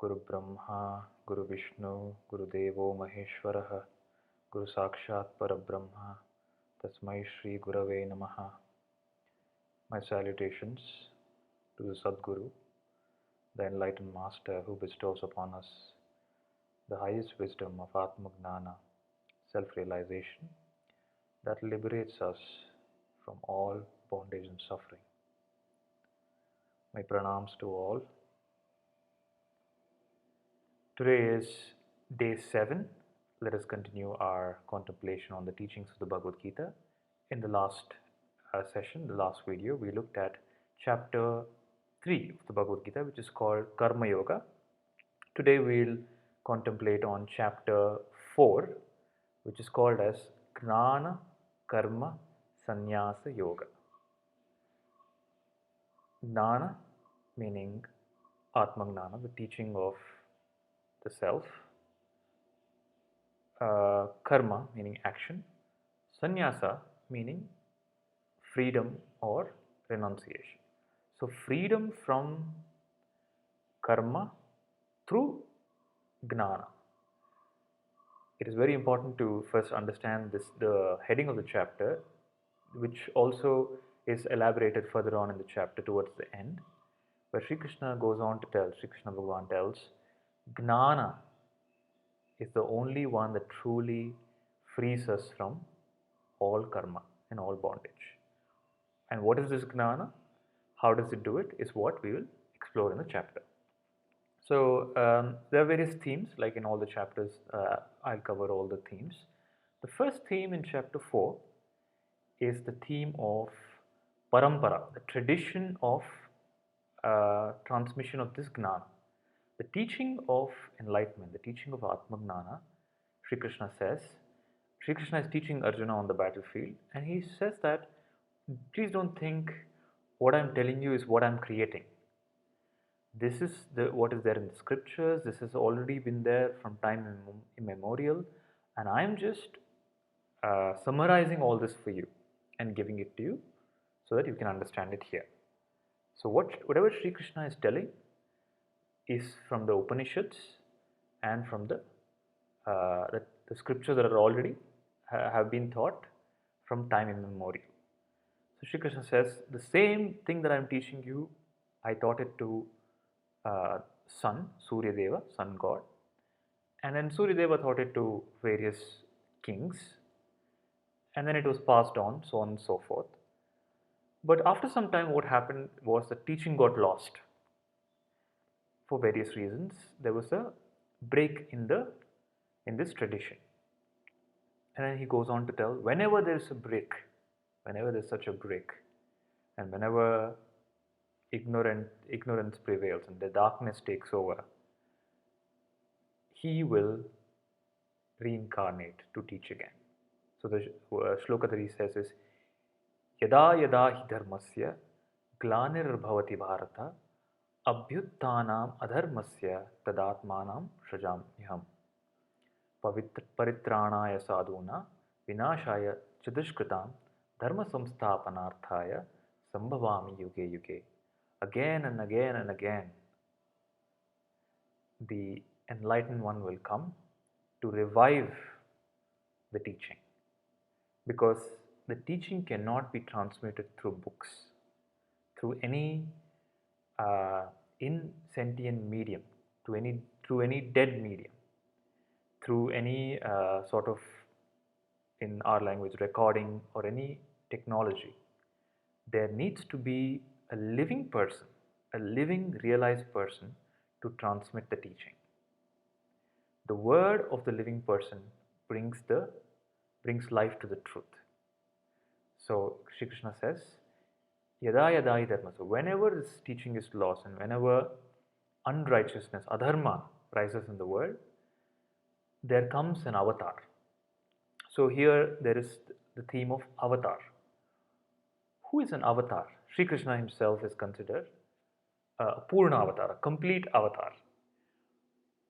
Guru Brahma, Guru Vishnu, Guru Devo Maheshwaraha, Guru Sakshat Parabrahma, Tasmai Shri Gurave Namaha. My salutations to the Sadguru, the enlightened Master who bestows upon us the highest wisdom of Atma Gnana, self-realization, that liberates us from all bondage and suffering. My pranams to all. Today is day 7. Let us continue our contemplation on the teachings of the Bhagavad Gita. In the last session, the last video, we looked at chapter 3 of the Bhagavad Gita, which is called Karma Yoga. Today we'll contemplate on chapter 4, which is called as Jnana, Karma, Sanyasa Yoga. Jnana meaning Atma Gnana, the teaching of the self. Karma meaning action. Sanyasa meaning freedom or renunciation. So freedom from karma through Gnana. It is very important to first understand this, the heading of the chapter, which also is elaborated further on in the chapter towards the end, where Sri Krishna goes on to tell, Sri Krishna Bhagavan tells, Gnana is the only one that truly frees us from all karma and all bondage. And what is this Gnana? How does it do it? Is what we will explore in the chapter. So there are various themes, like in all the chapters, I'll cover all the themes. The first theme in chapter 4 is the theme of parampara, the tradition of transmission of this Gnana. The teaching of enlightenment, the teaching of Atma Gnana, Sri Krishna says, Sri Krishna is teaching Arjuna on the battlefield, and he says that, please don't think what I'm telling you is what I'm creating. This is what is there in the scriptures. This has already been there from time immemorial, and I'm just summarizing all this for you and giving it to you so that you can understand it here. So whatever Sri Krishna is telling is from the Upanishads and from the scriptures that are already have been taught from time immemorial. So Sri Krishna says, the same thing that I am teaching you, I taught it to sun, Surya Deva, sun god, and then Surya Deva taught it to various kings, and then it was passed on and so forth. But after some time, what happened was the teaching got lost. For various reasons, there was a break in this tradition. And then he goes on to tell, whenever there is a break, whenever there is such a break, and whenever ignorance prevails and the darkness takes over, he will reincarnate to teach again. So the shloka that he says is, Yada yada hi dharmasya glanir bhavati bharata abhyuttanam adharmasya tadatmanam shrajamyaham paritranaya sadhuna vinashaya chadushkritam dharma samsthapanarthaya sambhavami yuge yuge. Again and again and again, the enlightened one will come to revive the teaching, because the teaching cannot be transmitted through books, through any insentient medium, through any dead medium, through any sort of, in our language, recording or any technology. There needs to be a living person, a living realized person to transmit the teaching. The word of the living person brings life to the truth. So Shri Krishna says, Yada yada hi dharma. So whenever this teaching is lost and whenever unrighteousness, adharma, rises in the world, there comes an avatar. So here there is the theme of avatar. Who is an avatar? Sri Krishna himself is considered a Purna avatar, a complete avatar.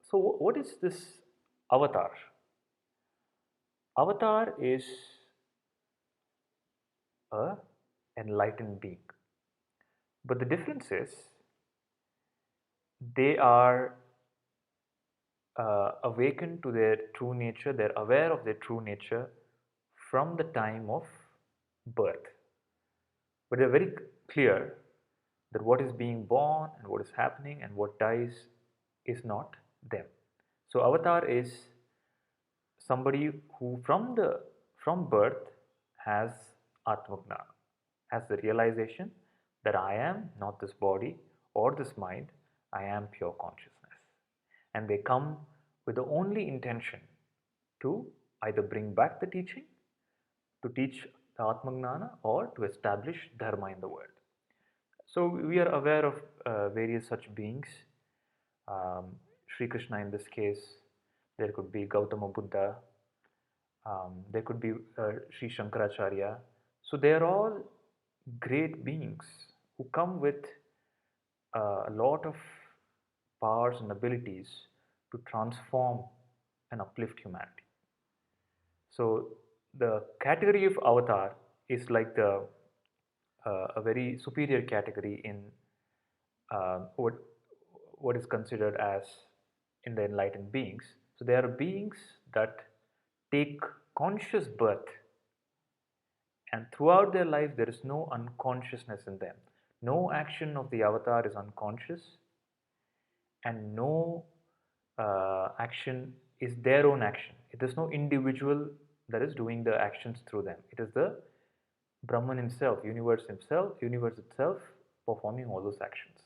So what is this avatar? Avatar is a enlightened being. But the difference is they are awaken to their true nature, they're aware of their true nature from the time of birth. But they're very clear that what is being born and what is happening and what dies is not them. So avatar is somebody who from birth has atmagna, has the realization that I am not this body or this mind, I am pure consciousness. And they come with the only intention to either bring back the teaching, to teach the Atmagnana, or to establish Dharma in the world. So we are aware of various such beings. Sri Krishna in this case, there could be Gautama Buddha, there could be Sri Shankaracharya. So they are all great beings who come with a lot of powers and abilities to transform and uplift humanity. So the category of avatar is like a very superior category in what is considered as in the enlightened beings. So they are beings that take conscious birth, and throughout their life there is no unconsciousness in them. No action of the avatar is unconscious, and no action is their own action. It is no individual that is doing the actions through them. It is the Brahman himself, universe itself performing all those actions.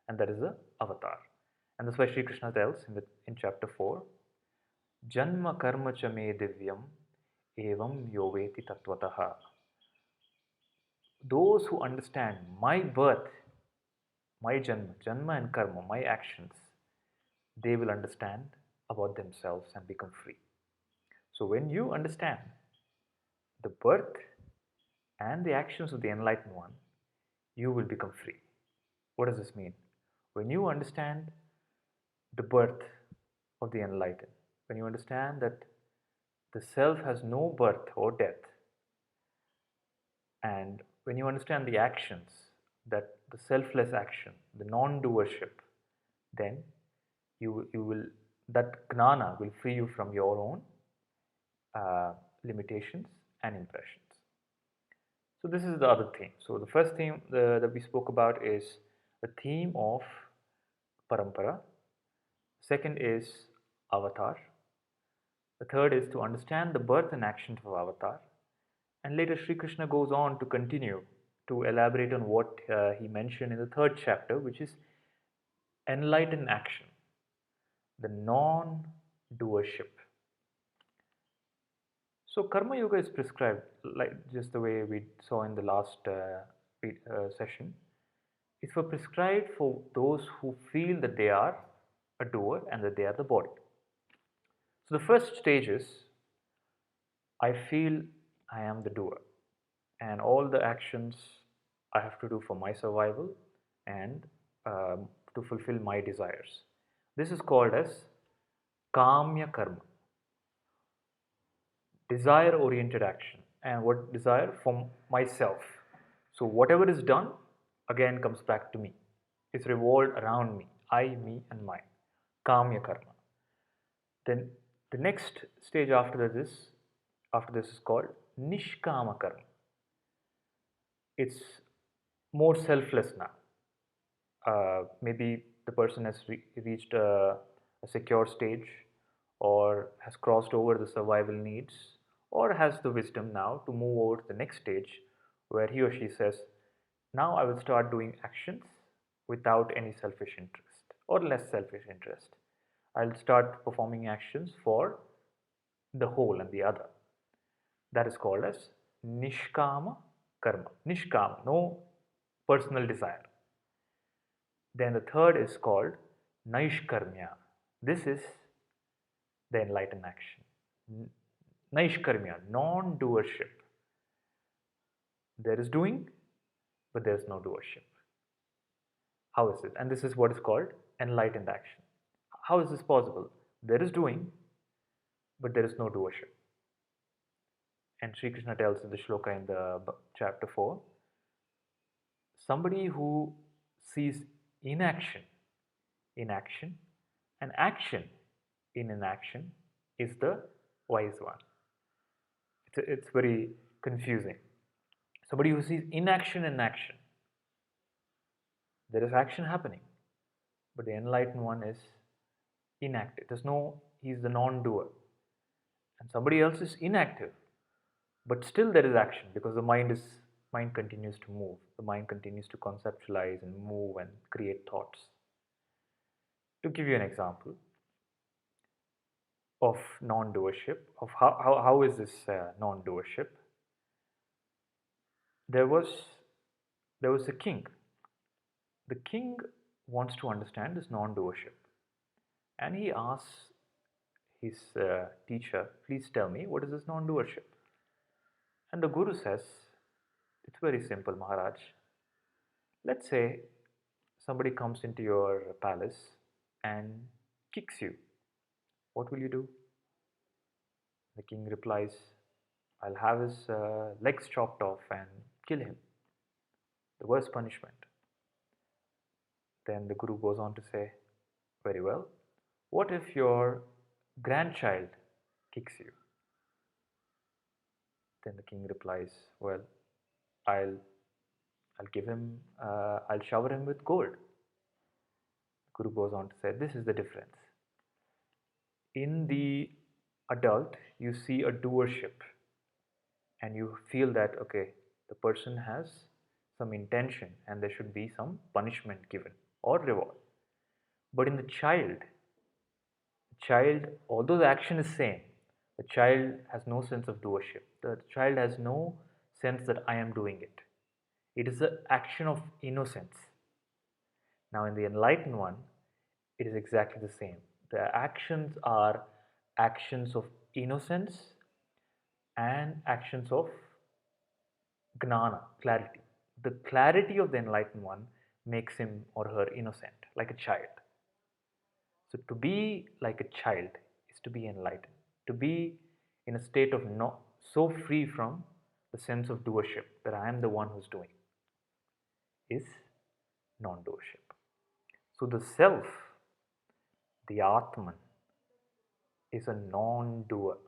And that is the avatar. And that's why Sri Krishna tells in chapter 4, Janma karma cha me divyam evam yoveti tattvataha. Those who understand my birth, my janma and karma, my actions, they will understand about themselves and become free. So when you understand the birth and the actions of the enlightened one, you will become free. What does this mean? When you understand the birth of the enlightened, when you understand that the self has no birth or death, and when you understand the actions, that the selfless action, the non-doership, then you will, that Jnana will free you from your own limitations and impressions. So this is the other theme. So the first theme that we spoke about is the theme of parampara. Second is avatar. The third is to understand the birth and actions of avatar. And later Sri Krishna goes on to continue to elaborate on what he mentioned in the third chapter, which is enlightened action, the non-doership. So karma yoga is prescribed, like just the way we saw in the last session. It's for prescribed for those who feel that they are a doer and that they are the body. So the first stage is, I feel I am the doer, and all the actions I have to do for my survival and to fulfill my desires. This is called as kamya karma, desire oriented action. And what desire? For myself. So whatever is done again comes back to me. It's revolved around me, I, me and mine. Kamya karma. Then the next stage after this is called nishkama karma. It's more selfless now. Maybe the person has reached a secure stage, or has crossed over the survival needs, or has the wisdom now to move over to the next stage where he or she says, now I will start doing actions without any selfish interest or less selfish interest. I'll start performing actions for the whole and the other. That is called as nishkama karma. Nishkama, no personal desire. Then the third is called naishkarmya. This is the enlightened action. Naishkarmya, non-doership. There is doing, but there is no doership. How is it? And this is what is called enlightened action. How is this possible? There is doing, but there is no doership. And Sri Krishna tells in the shloka in the chapter 4, somebody who sees inaction, and action in inaction is the wise one. It's very confusing. Somebody who sees inaction in action, there is action happening, but the enlightened one is inactive. He's the non-doer. And somebody else is inactive, but still there is action because the mind continues to move. The mind continues to conceptualize and move and create thoughts. To give you an example of non-doership, of how is this non-doership? There was a king. The king wants to understand this non-doership, and he asks his teacher, please tell me, what is this non-doership? And the guru says, it's very simple, Maharaj. Let's say somebody comes into your palace and kicks you. What will you do? The king replies, I'll have his legs chopped off and kill him. The worst punishment. Then the guru goes on to say, very well, what if your grandchild kicks you? Then the king replies, well, I'll give him, I'll shower him with gold. The guru goes on to say, this is the difference. In the adult, you see a doership and you feel that, okay, the person has some intention and there should be some punishment given or reward. But in the child, although the action is same, the child has no sense of doership. The child has no sense that I am doing it. It is an action of innocence. Now in the enlightened one, it is exactly the same. The actions are actions of innocence and actions of Jnana, clarity. The clarity of the enlightened one makes him or her innocent, like a child. So to be like a child is to be enlightened. To be in a state of so free from the sense of doership, that I am the one who's doing, is non-doership. So the self, the Atman, is a non-doer.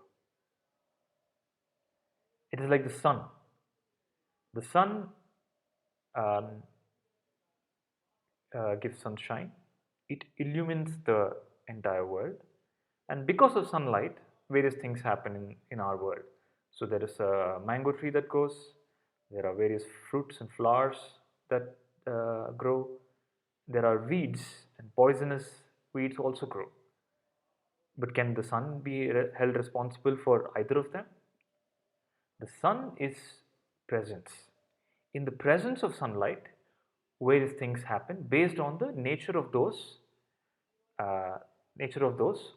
It is like the sun. The sun gives sunshine. It illumines the entire world. And because of sunlight, various things happen in our world. So there is a mango tree that grows. There are various fruits and flowers that grow. There are weeds, and poisonous weeds also grow. But can the sun be held responsible for either of them? The sun is presence. In the presence of sunlight, various things happen based on the nature of those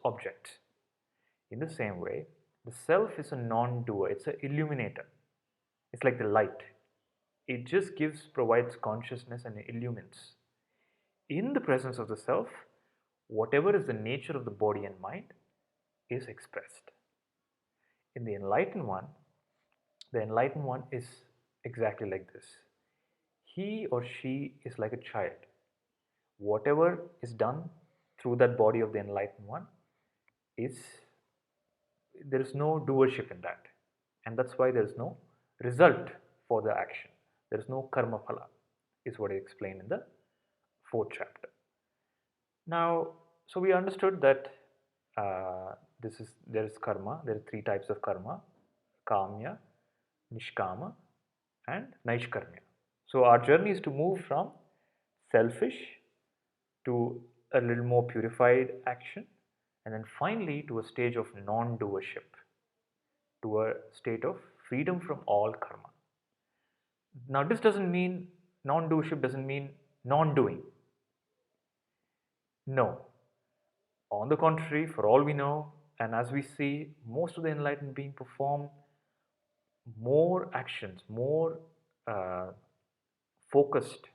objects. In the same way, the self is a non-doer. It's an illuminator. It's like the light. It just provides consciousness and illumines. In the presence of the self, whatever is the nature of the body and mind is expressed. In the enlightened one is exactly like this. He or she is like a child. Whatever is done through that body of the enlightened one there is no doership in that. And that's why there is no result for the action. There is no karma phala, is what I explained in the 4th chapter. Now, so we understood that there is karma. There are 3 types of karma: kamya, nishkama, and naishkarmya. So our journey is to move from selfish to a little more purified action, and then finally to a stage of non-doership, to a state of freedom from all karma. Now this doesn't mean, non-doership doesn't mean non-doing. No. On the contrary, for all we know, and as we see, most of the enlightened beings perform more actions, more focused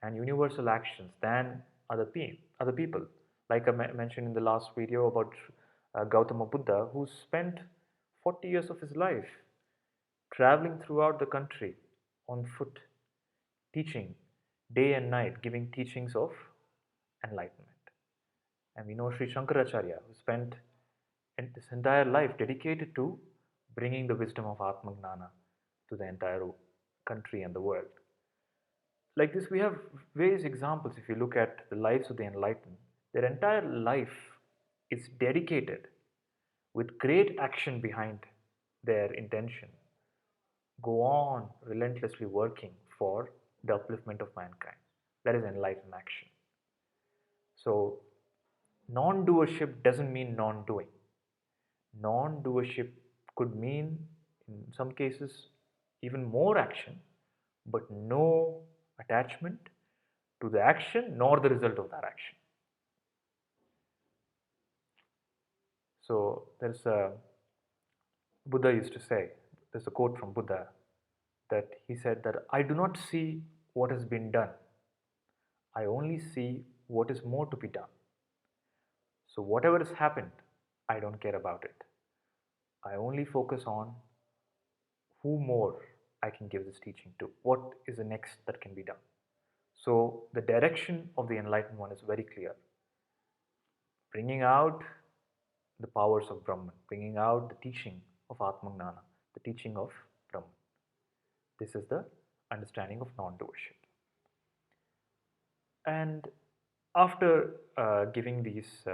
and universal actions than other people. Like I mentioned in the last video about Gautama Buddha, who spent 40 years of his life traveling throughout the country on foot, teaching day and night, giving teachings of enlightenment. And we know Sri Shankaracharya, who spent his entire life dedicated to bringing the wisdom of Atma Gnana to the entire country and the world. Like this, we have various examples. If you look at the lives of the enlightened, their entire life is dedicated with great action behind their intention, go on relentlessly working for the upliftment of mankind. That is enlightened action. So, non doership doesn't mean non doing. Non doership could mean, in some cases, even more action, but no attachment to the action nor the result of that action. So, there's a Buddha used to say, there's a quote from Buddha that he said that I do not see what has been done, I only see what is more to be done. So, whatever has happened, I don't care about it. I only focus on who more I can give this teaching to. What is the next that can be done? So, the direction of the enlightened one is very clear. Bringing out the powers of Brahman, bringing out the teaching of Atmagnana, the teaching of Brahman. This is the understanding of non doership. And after giving these,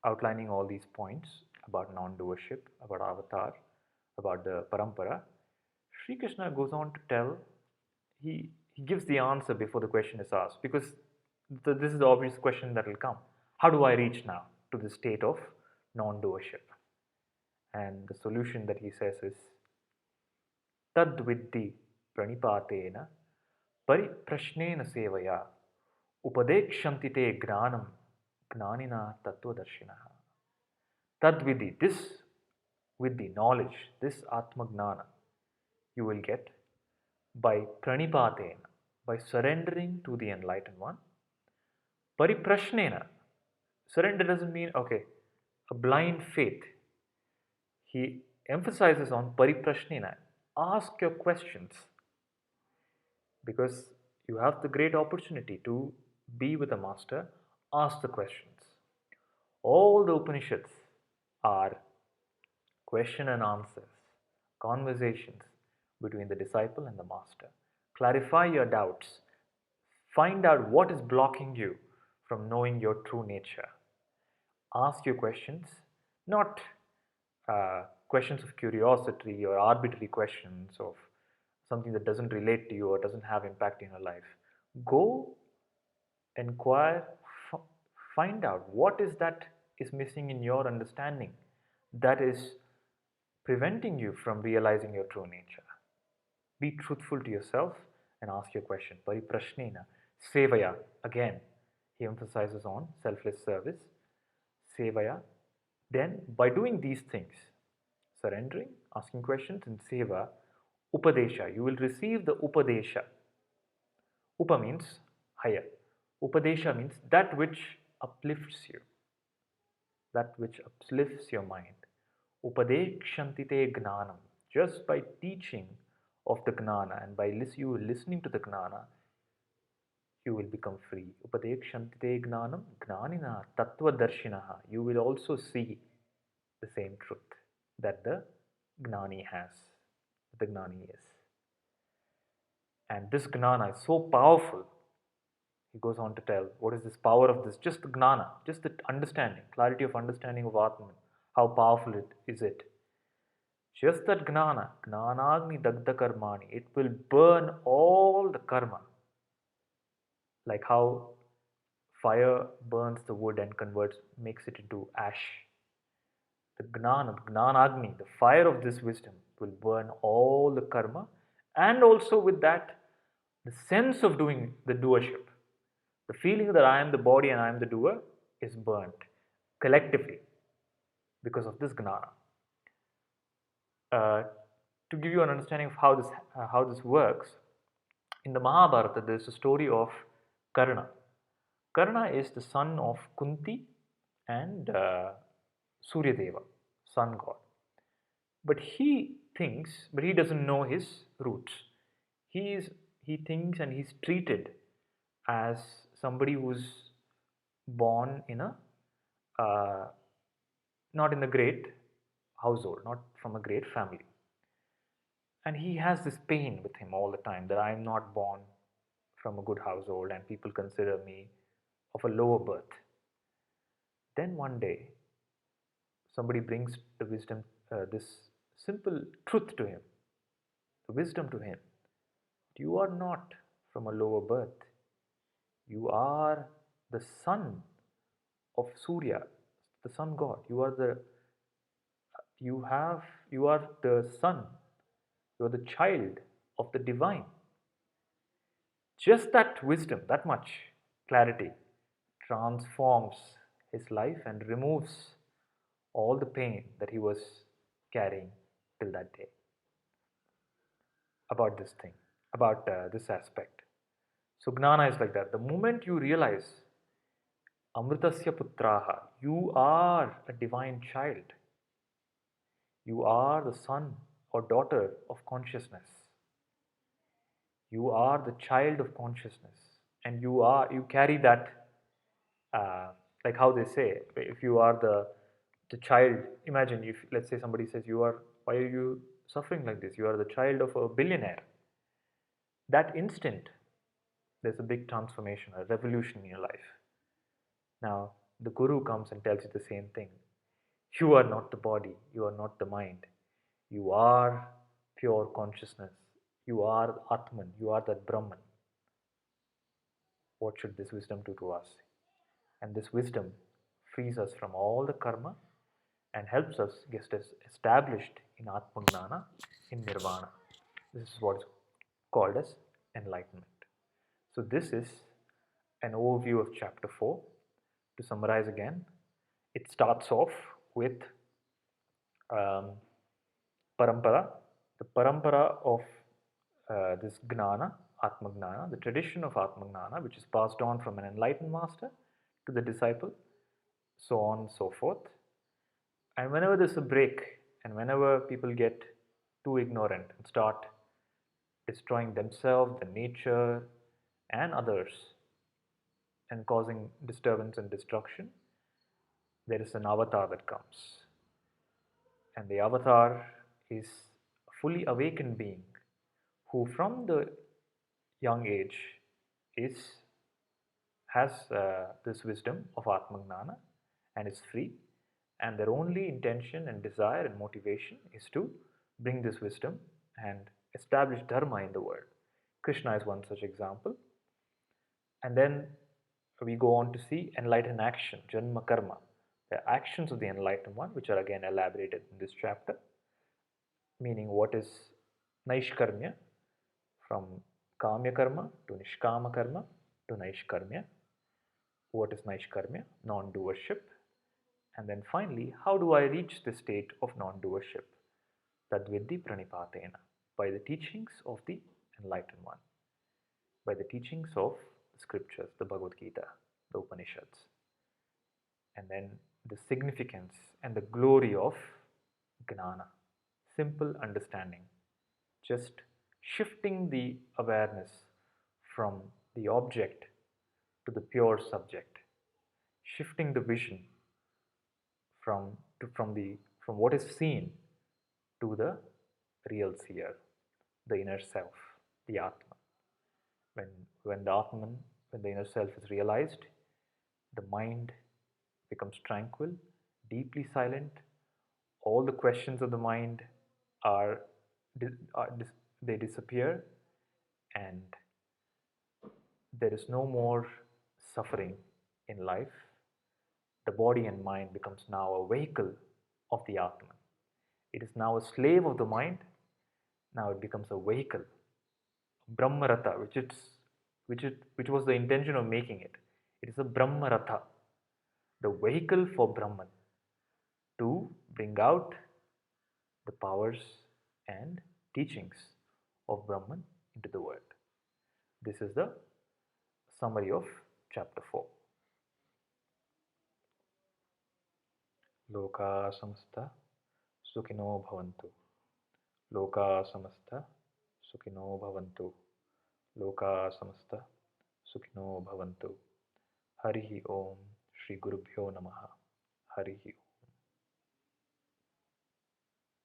outlining all these points about non doership, about avatar, about the parampara, Sri Krishna goes on to tell, he gives the answer before the question is asked, because this is the obvious question that will come. How do I reach now to the state of non doership? And the solution that he says is Tad Viddhi Pranipatena Pariprashnena Sevaya Upadekshanti te Gnanam Gnanina Tattvadarshinaha. Tad Viddhi, this Viddhi, knowledge, this Atma Gnana, you will get by Pranipatena, by surrendering to the enlightened one. Pariprashnena, surrender doesn't mean, okay, a blind faith. He emphasizes on pariprashnena, ask your questions, because you have the great opportunity to be with the master, ask the questions. All the Upanishads are question and answers, conversations between the disciple and the master. Clarify your doubts, find out what is blocking you from knowing your true nature. Ask your questions, not questions of curiosity or arbitrary questions of something that doesn't relate to you or doesn't have impact in your life. Go inquire, find out what is that is missing in your understanding that is preventing you from realizing your true nature. Be truthful to yourself and ask your question. Pariprashnena, sevaya, again, he emphasizes on selfless service. Sevaya, then by doing these things, surrendering, asking questions, and seva, upadesha, you will receive the upadesha. Upa means higher. Upadesha means that which uplifts you, that which uplifts your mind. Upadekshantite gnanam, just by teaching of the gnana and by you listening to the gnana, you will become free. Upadekshantite gnanam gnanina tattvadarshinaha, you will also see the same truth that the gnani has, the gnani is. And this gnana is so powerful. He goes on to tell what is this power of this, just the gnana, just the understanding, clarity of understanding of Atman. How powerful is it? Just that gnana, gnanagni dagda karmani, it will burn all the karma. Like how fire burns the wood and makes it into ash. The gnana, the gnanagni, the fire of this wisdom will burn all the karma, and also with that, the sense of doing the doership. The feeling that I am the body and I am the doer is burnt collectively because of this gnana. To give you an understanding of how this works, in the Mahabharata there is a story of Karna. Karna is the son of Kunti and Suryadeva, sun god. But he doesn't know his roots. He thinks and he's treated as somebody who's born in a not in a great household, not from a great family. And he has this pain with him all the time that I am not born from a good household and people consider me of a lower birth. Then one day, somebody brings the wisdom, this simple truth to him, the wisdom to him. You are not from a lower birth. You are the son of Surya, the sun god. You are the son. You are the child of the divine. Just that wisdom, that much clarity, transforms his life and removes all the pain that he was carrying till that day about this thing, about this aspect. So, Gnana is like that. The moment you realize Amritasya Putraha, you are a divine child, you are the son or daughter of consciousness, you are the child of consciousness, and you carry that, like how they say, if you are the child, imagine if let's say somebody says, you are, why are you suffering like this, you are the child of a billionaire. That instant there's a big transformation, a revolution in your life. Now the guru comes and tells you the same thing. You are not the body, you are not the mind, you are pure consciousness, you are Atman, you are that Brahman. What should this wisdom do to us? And this wisdom frees us from all the karma and helps us get us established in Atmagnana, in Nirvana. This is what is called as enlightenment. So this is an overview of chapter 4. To summarize again, it starts off with parampara, the parampara of this gnana, Atmagnana, the tradition of Atmagnana, which is passed on from an enlightened master to the disciple, so on and so forth. And whenever there's a break, and whenever people get too ignorant and start destroying themselves, the nature, and others, and causing disturbance and destruction, there is an avatar that comes. And the avatar is a fully awakened being who, from the young age, has this wisdom of Atmagnana and is free. And their only intention and desire and motivation is to bring this wisdom and establish dharma in the world. Krishna is one such example. And then we go on to see enlightened action, Janma Karma, the actions of the enlightened one, which are again elaborated in this chapter, meaning what is Naishkarmya, from Kamya Karma to Nishkama Karma to Naishkarmya. What is Naishkarmya? Non Doership. And then finally, how do I reach the state of non doership? Tadvidhi Pranipatena, by the teachings of the enlightened one, by the teachings of the scriptures, the Bhagavad Gita, the Upanishads. And then the significance and the glory of Gnana, simple understanding, just shifting the awareness from the object to the pure subject, shifting the vision from what is seen to the real seer, the inner self, the Atman. When the Atman, when the inner self is realized, the mind becomes tranquil, deeply silent. All the questions of the mind are they disappear, and there is no more suffering in life. The body and mind becomes now a vehicle of the Atman. It is now a slave of the mind. Now it becomes a vehicle, Brahmaratha, which was the intention of making it. It is a Brahmaratha, the vehicle for Brahman to bring out the powers and teachings of Brahman into the world. This is the summary of chapter 4. Loka samasta sukhino bhavantu. Loka samasta sukhino bhavantu. Loka samasta sukhino bhavantu. Harihi Om. Shri Gurubhyo Namaha. Harihi Om.